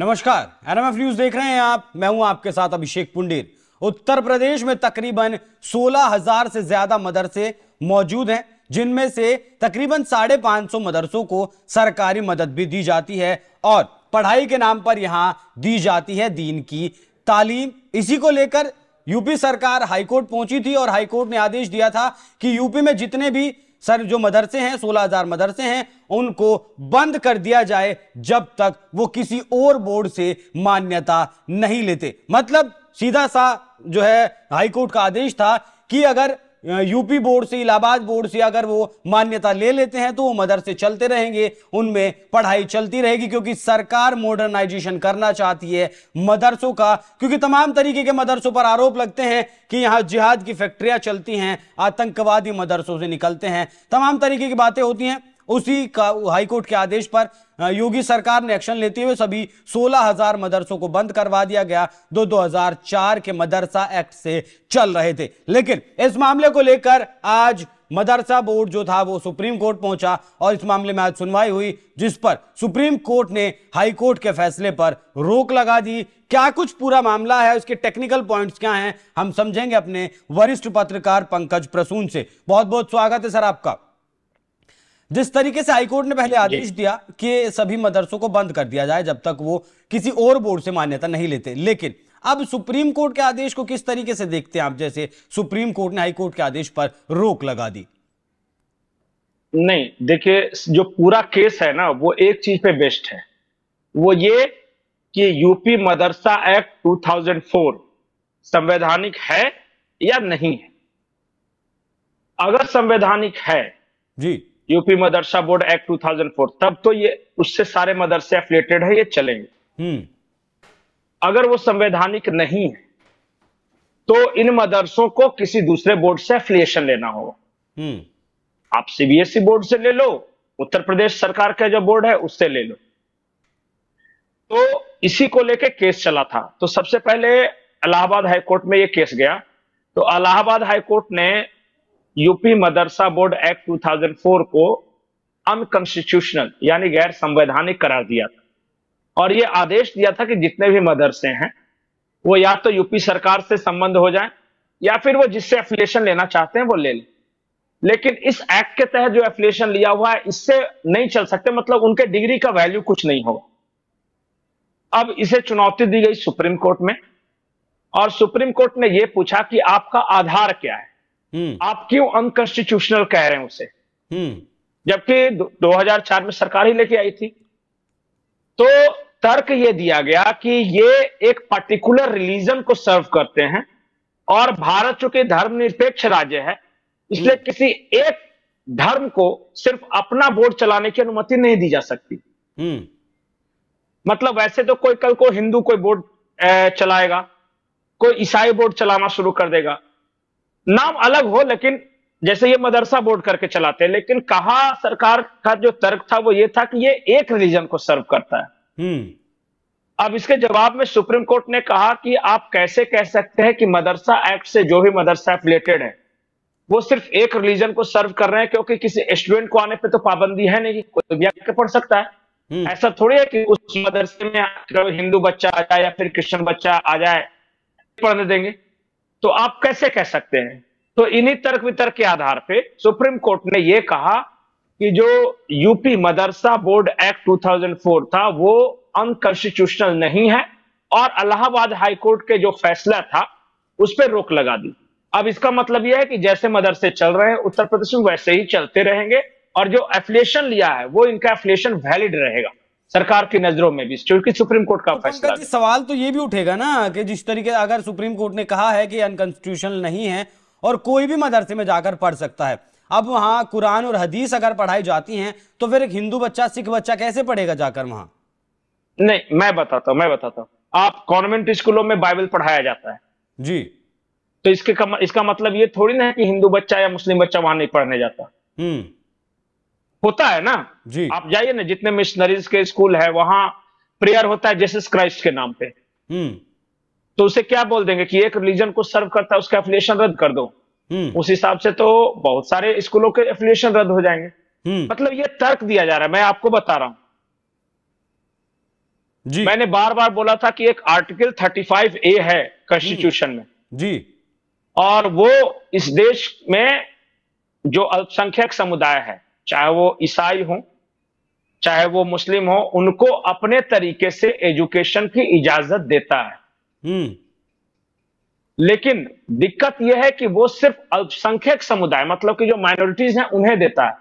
नमस्कार, NMF news देख रहे हैं आप। मैं हूं आपके साथ अभिषेक पुंडीर। उत्तर प्रदेश में तकरीबन 16,000 से ज्यादा मदरसे मौजूद हैं, जिनमें से तकरीबन 550 मदरसों को सरकारी मदद भी दी जाती है और पढ़ाई के नाम पर यहां दी जाती है दीन की तालीम। इसी को लेकर यूपी सरकार हाईकोर्ट पहुंची थी और हाईकोर्ट ने आदेश दिया था कि यूपी में जितने भी जो मदरसे हैं, 16,000 मदरसे हैं, उनको बंद कर दिया जाए जब तक वो किसी और बोर्ड से मान्यता नहीं लेते। मतलब सीधा सा जो है हाईकोर्ट का आदेश था कि अगर यूपी बोर्ड से, इलाहाबाद बोर्ड से अगर वो मान्यता ले लेते हैं तो वो मदरसे चलते रहेंगे, उनमें पढ़ाई चलती रहेगी, क्योंकि सरकार मॉडर्नाइजेशन करना चाहती है मदरसों का। क्योंकि तमाम तरीके के मदरसों पर आरोप लगते हैं कि यहां जिहाद की फैक्ट्रियां चलती हैं, आतंकवादी मदरसों से निकलते हैं, तमाम तरीके की बातें होती हैं। उसी का हाईकोर्ट के आदेश पर योगी सरकार ने एक्शन लेते हुए सभी 16,000 मदरसों को बंद करवा दिया गया। 2004 के मदरसा एक्ट से चल रहे थे। लेकिन इस मामले को लेकर आज मदरसा बोर्ड जो था वो सुप्रीम कोर्ट पहुंचा और इस मामले में आज सुनवाई हुई, जिस पर सुप्रीम कोर्ट ने हाई कोर्ट के फैसले पर रोक लगा दी। क्या कुछ पूरा मामला है, उसके टेक्निकल पॉइंट्स क्या हैं, हम समझेंगे अपने वरिष्ठ पत्रकार पंकज प्रसून से। बहुत बहुत स्वागत है सर आपका। जिस तरीके से हाईकोर्ट ने पहले आदेश दिया कि सभी मदरसों को बंद कर दिया जाए जब तक वो किसी और बोर्ड से मान्यता नहीं लेते, लेकिन अब सुप्रीम कोर्ट के आदेश को किस तरीके से देखते हैं आप, जैसे सुप्रीम कोर्ट ने हाईकोर्ट के आदेश पर रोक लगा दी? नहीं, देखिए, जो पूरा केस है ना वो एक चीज पे बेस्ड है, वो ये कि यूपी मदरसा एक्ट 2004 संवैधानिक है या नहीं है। अगर संवैधानिक है जी, यूपी मदरसा बोर्ड एक्ट 2004, तब तो ये उससे सारे मदरसे एफिलिएटेड है, ये चलेंगे। अगर वो संवैधानिक नहीं है तो इन मदरसों को किसी दूसरे बोर्ड से एफिलिएशन लेना होगा। आप सीबीएसई बोर्ड से ले लो, उत्तर प्रदेश सरकार का जो बोर्ड है उससे ले लो। तो इसी को लेके केस चला था। तो सबसे पहले इलाहाबाद हाईकोर्ट में ये केस गया, तो इलाहाबाद हाईकोर्ट ने यूपी मदरसा बोर्ड एक्ट 2004 को अनकॉन्स्टिट्यूशनल यानी गैर संवैधानिक करार दिया था और यह आदेश दिया था कि जितने भी मदरसे हैं वो या तो यूपी सरकार से संबंध हो जाए या फिर वो जिससे एफिलिएशन लेना चाहते हैं वो ले लें। लेकिन इस एक्ट के तहत जो एफिलिएशन लिया हुआ है इससे नहीं चल सकते, मतलब उनके डिग्री का वैल्यू कुछ नहीं होगा। अब इसे चुनौती दी गई सुप्रीम कोर्ट में और सुप्रीम कोर्ट ने यह पूछा कि आपका आधार क्या है, आप क्यों अनकॉन्स्टिट्यूशनल कह रहे हैं उसे, जबकि 2004 में सरकार ही लेके आई थी। तो तर्क यह दिया गया कि ये एक पर्टिकुलर रिलीजन को सर्व करते हैं और भारत चूंकि धर्मनिरपेक्ष राज्य है इसलिए किसी एक धर्म को सिर्फ अपना बोर्ड चलाने की अनुमति नहीं दी जा सकती। मतलब वैसे तो कोई कल को हिंदू कोई बोर्ड चलाएगा, कोई ईसाई बोर्ड चलाना शुरू कर देगा, नाम अलग हो, लेकिन जैसे ये मदरसा बोर्ड करके चलाते हैं। लेकिन कहा सरकार का जो तर्क था वो ये था कि ये एक रिलीजन को सर्व करता है। अब इसके जवाब में सुप्रीम कोर्ट ने कहा कि आप कैसे कह सकते हैं कि मदरसा एक्ट से जो भी मदरसा एफिलिएटेड है वो सिर्फ एक रिलीजन को सर्व कर रहे हैं, क्योंकि किसी स्टूडेंट को आने पे तो पाबंदी है नहीं, कोई भी आके पढ़ सकता है। ऐसा थोड़ी है कि उस मदरसे में हिंदू बच्चा आ जाए या फिर क्रिश्चियन बच्चा आ जाए पढ़ने देंगे, तो आप कैसे कह सकते हैं। तो इन्हीं तर्क वितर्क के आधार पे सुप्रीम कोर्ट ने यह कहा कि जो यूपी मदरसा बोर्ड एक्ट 2004 था वो अनकॉन्स्टिट्यूशनल नहीं है और इलाहाबाद हाईकोर्ट के जो फैसला था उस पर रोक लगा दी। अब इसका मतलब यह है कि जैसे मदरसे चल रहे हैं उत्तर प्रदेश में वैसे ही चलते रहेंगे और जो एफिलिएशन लिया है वो इनका एफिलिएशन वैलिड रहेगा सरकार की नजरों में भी, क्योंकि सुप्रीम कोर्ट का फैसला है। सवाल तो ये भी उठेगा ना कि जिस तरीके अगर सुप्रीम कोर्ट ने कहा है कि अनकॉन्स्टिट्यूशनल नहीं है और कोई भी मदरसे में जाकर पढ़ सकता है, अब वहां कुरान और हदीस अगर पढ़ाई जाती हैं तो फिर एक हिंदू बच्चा, सिख बच्चा कैसे पढ़ेगा जाकर वहां? नहीं, मैं बताता हूं। आप कॉन्वेंट स्कूलों में बाइबल पढ़ाया जाता है जी, तो इसका मतलब ये थोड़ी ना है कि हिंदू बच्चा या मुस्लिम बच्चा वहां नहीं पढ़ने जाता। होता है ना जी। आप जाइए ना, जितने मिशनरीज के स्कूल है वहां प्रेयर होता है जीसस क्राइस्ट के नाम पे। तो उसे क्या बोल देंगे कि एक रिलीजन को सर्व करता है, उसका एफिलिएशन रद्द कर दो। उस हिसाब से तो बहुत सारे स्कूलों के एफिलिएशन रद्द हो जाएंगे। मतलब ये तर्क दिया जा रहा है, मैं आपको बता रहा हूं। मैंने बार बार बोला था कि एक आर्टिकल 35A है कॉन्स्टिट्यूशन में जी, और वो इस देश में जो अल्पसंख्यक समुदाय है, चाहे वो ईसाई हो चाहे वो मुस्लिम हो, उनको अपने तरीके से एजुकेशन की इजाजत देता है। लेकिन दिक्कत यह है कि वो सिर्फ अल्पसंख्यक समुदाय मतलब कि जो माइनॉरिटीज हैं उन्हें देता है।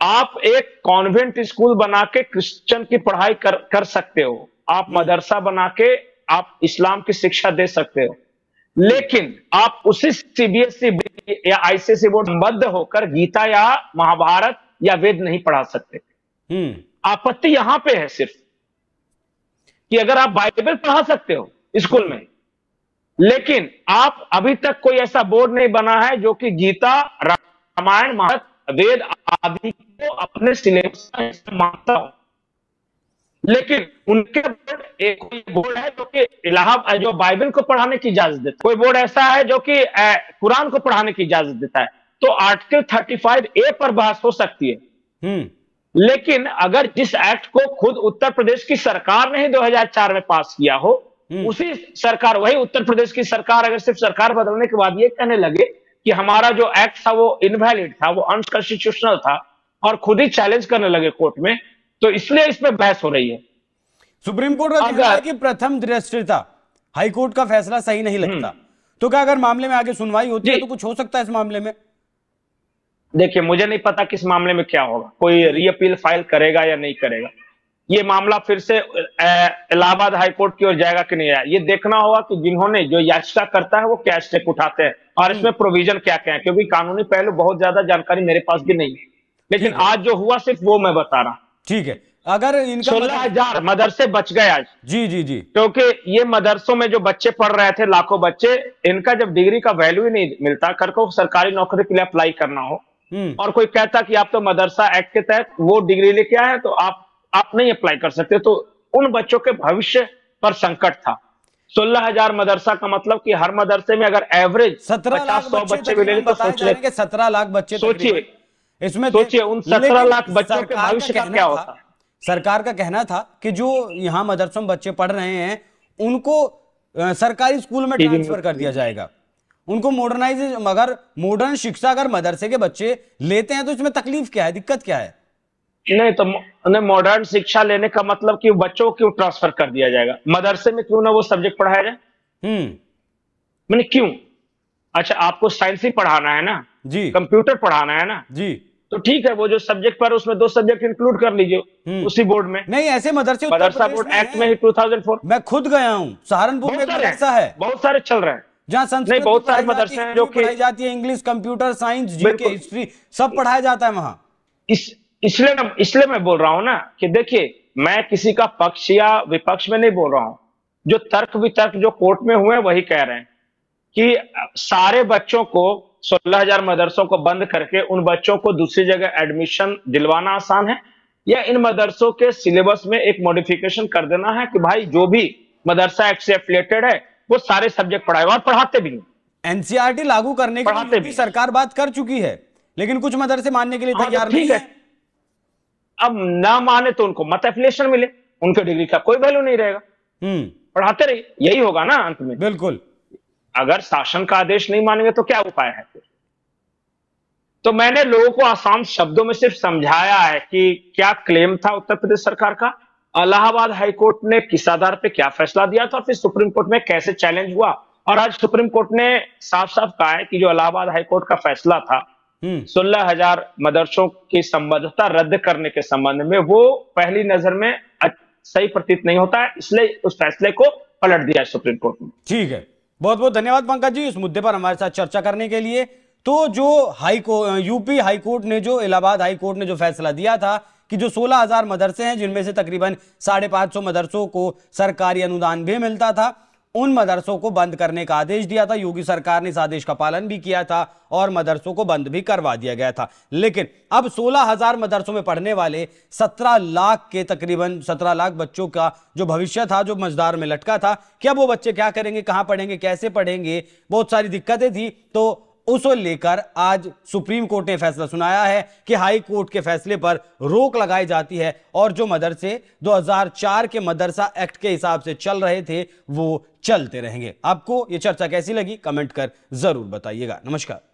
आप एक कॉन्वेंट स्कूल बना के क्रिश्चियन की पढ़ाई कर सकते हो, आप मदरसा बना के आप इस्लाम की शिक्षा दे सकते हो, लेकिन आप उसी सीबीएसई या आईसीएसई बोर्ड संबद्ध होकर गीता या महाभारत या वेद नहीं पढ़ा सकते। आपत्ति यहां पे है सिर्फ कि अगर आप बाइबल पढ़ा सकते हो स्कूल में, लेकिन आप अभी तक कोई ऐसा बोर्ड नहीं बना है जो कि गीता, रामायण, महाभारत, वेद आदि को अपने सिलेबस का हिस्सा मानता हो। लेकिन उनके बोर्ड एक बोर्ड है जो कि इलाहाबाद जो बाइबल को पढ़ाने की इजाजत देता है, कोई बोर्ड ऐसा है जो कि कुरान को पढ़ाने की इजाजत देता है। तो आर्टिकल 35A पर बहस हो सकती है। लेकिन अगर जिस एक्ट को खुद उत्तर प्रदेश की सरकार ने ही 2004 में पास किया हो, उसी सरकार, वही उत्तर प्रदेश की सरकार अगर सिर्फ सरकार बदलने के बाद ये कहने लगे कि हमारा जो एक्ट था वो इनवैलिड था, वो अनकॉन्स्टिट्यूशनल था, और खुद ही चैलेंज करने लगे कोर्ट में, तो इसलिए इस पर बहस हो रही है। सुप्रीम कोर्ट का कहना है कि प्रथम दृष्टया हाई कोर्ट का फैसला सही नहीं लगता, तो क्या अगर मामले में आगे सुनवाई होती है तो कुछ हो सकता है इस मामले में? देखिए, मुझे नहीं पता किस मामले में क्या होगा, कोई रीअपील फाइल करेगा या नहीं करेगा, ये मामला फिर से इलाहाबाद हाईकोर्ट की ओर जाएगा कि नहीं आया, ये देखना होगा कि जिन्होंने जो याचिका करता है वो क्या स्टेप उठाते हैं और इसमें प्रोविजन क्या क्या है, क्योंकि कानूनी पहलू बहुत ज्यादा जानकारी मेरे पास भी नहीं है, लेकिन आज जो हुआ सिर्फ वो मैं बता रहा। ठीक है, अगर इनका 16,000 मदरसे बच गए आज। जी जी जी, क्योंकि ये मदरसों में जो बच्चे पढ़ रहे थे, लाखों बच्चे, इनका जब डिग्री का वैल्यू ही नहीं मिलता, कर को सरकारी नौकरी के लिए अप्लाई करना हो और कोई कहता कि आप तो मदरसा एक्ट के तहत वो डिग्री लेके आए हैं तो आप नहीं अप्लाई कर सकते, तो उन बच्चों के भविष्य पर संकट था। 16,000 मदरसा का मतलब कि हर मदरसे में अगर एवरेज 50-100 बच्चे भी ले तो सोच ले 17 लाख बच्चे, सोचिए इसमें, सोचिए उन 17 लाख बच्चों के भविष्य का क्या होता। सरकार का कहना था कि जो यहाँ मदरसों में बच्चे पढ़ रहे हैं उनको सरकारी स्कूल में ट्रांसफर कर दिया जाएगा, उनको मॉडर्नाइजेशन, अगर मॉडर्न शिक्षा अगर मदरसे के बच्चे लेते हैं तो इसमें तकलीफ क्या है, दिक्कत क्या है? नहीं तो मॉडर्न शिक्षा लेने का मतलब कि बच्चों को क्यों ट्रांसफर कर दिया जाएगा, मदरसे में क्यों ना वो सब्जेक्ट पढ़ाया जाए? मैंने क्यों? अच्छा, आपको साइंस ही पढ़ाना है ना जी, कंप्यूटर पढ़ाना है ना जी, तो ठीक है, वो जो सब्जेक्ट पर उसमें 2 सब्जेक्ट इंक्लूड कर लीजिए उसी बोर्ड में। नहीं, ऐसे मदरसे मदरसा बोर्ड एक्ट में ही 2004, मैं खुद गया हूँ, सहारनपुर में मदरसा है, बहुत सारे चल रहे हैं जहाँ संस्कृत बहुत सारे मदरसे हैं जो कि पढ़ाई जाती है, English, computer science, GK, history सब पढ़ाया जाता है वहां। इसलिए मैं बोल रहा हूं ना कि देखिए, मैं किसी का पक्ष या विपक्ष में नहीं बोल रहा हूं, जो तर्क वितर्क जो कोर्ट में हुए वही कह रहे हैं कि सारे बच्चों को 16,000 मदरसों को बंद करके उन बच्चों को दूसरी जगह एडमिशन दिलवाना आसान है, या इन मदरसों के सिलेबस में एक मॉडिफिकेशन कर देना है कि भाई जो भी मदरसा एक्ट से एफिलिएटेड है वो सारे सब्जेक्ट पढ़ाए, और पढ़ाते भी हैं। एनसीईआरटी लागू करने के लिए सरकार बात कर चुकी है, लेकिन कुछ मदरसे मानने के लिए तैयार नहीं है। अब ना माने तो उनको मत एफिलिएशन मिले, उनके डिग्री का कोई वैल्यू नहीं रहेगा, पढ़ाते रहिए, यही होगा ना अंत में। बिल्कुल, अगर शासन का आदेश नहीं मानेंगे तो क्या उपाय है फिर? तो मैंने लोगों को आसान शब्दों में सिर्फ समझाया है कि क्या क्लेम था उत्तर प्रदेश सरकार का, इलाहाबाद हाईकोर्ट ने किस आधार पे क्या फैसला दिया था, फिर सुप्रीम कोर्ट में कैसे चैलेंज हुआ, और आज सुप्रीम कोर्ट ने साफ साफ कहा है कि जो इलाहाबाद हाईकोर्ट का फैसला था 16,000 मदरसों की संबद्धता रद्द करने के संबंध में, वो पहली नजर में सही प्रतीत नहीं होता है, इसलिए उस फैसले को पलट दिया सुप्रीम कोर्ट ने। ठीक है, बहुत बहुत धन्यवाद पंकज जी इस मुद्दे पर हमारे साथ चर्चा करने के लिए। तो जो यूपी हाईकोर्ट ने, जो इलाहाबाद हाईकोर्ट ने जो फैसला दिया था कि जो 16,000 मदरसे हैं जिनमें से तकरीबन 550 मदरसों को सरकारी अनुदान भी मिलता था, उन मदरसों को बंद करने का आदेश दिया था। योगी सरकार ने इस आदेश का पालन भी किया था और मदरसों को बंद भी करवा दिया गया था। लेकिन अब 16,000 मदरसों में पढ़ने वाले 17 लाख के तकरीबन 17 लाख बच्चों का जो भविष्य था, जो मझधार में लटका था, क्या वो बच्चे क्या करेंगे, कहां पढ़ेंगे, कैसे पढ़ेंगे, बहुत सारी दिक्कतें थी। तो उसे लेकर आज सुप्रीम कोर्ट ने फैसला सुनाया है कि हाई कोर्ट के फैसले पर रोक लगाई जाती है और जो मदरसे 2004 के मदरसा एक्ट के हिसाब से चल रहे थे वो चलते रहेंगे। आपको यह चर्चा कैसी लगी कमेंट कर जरूर बताइएगा। नमस्कार।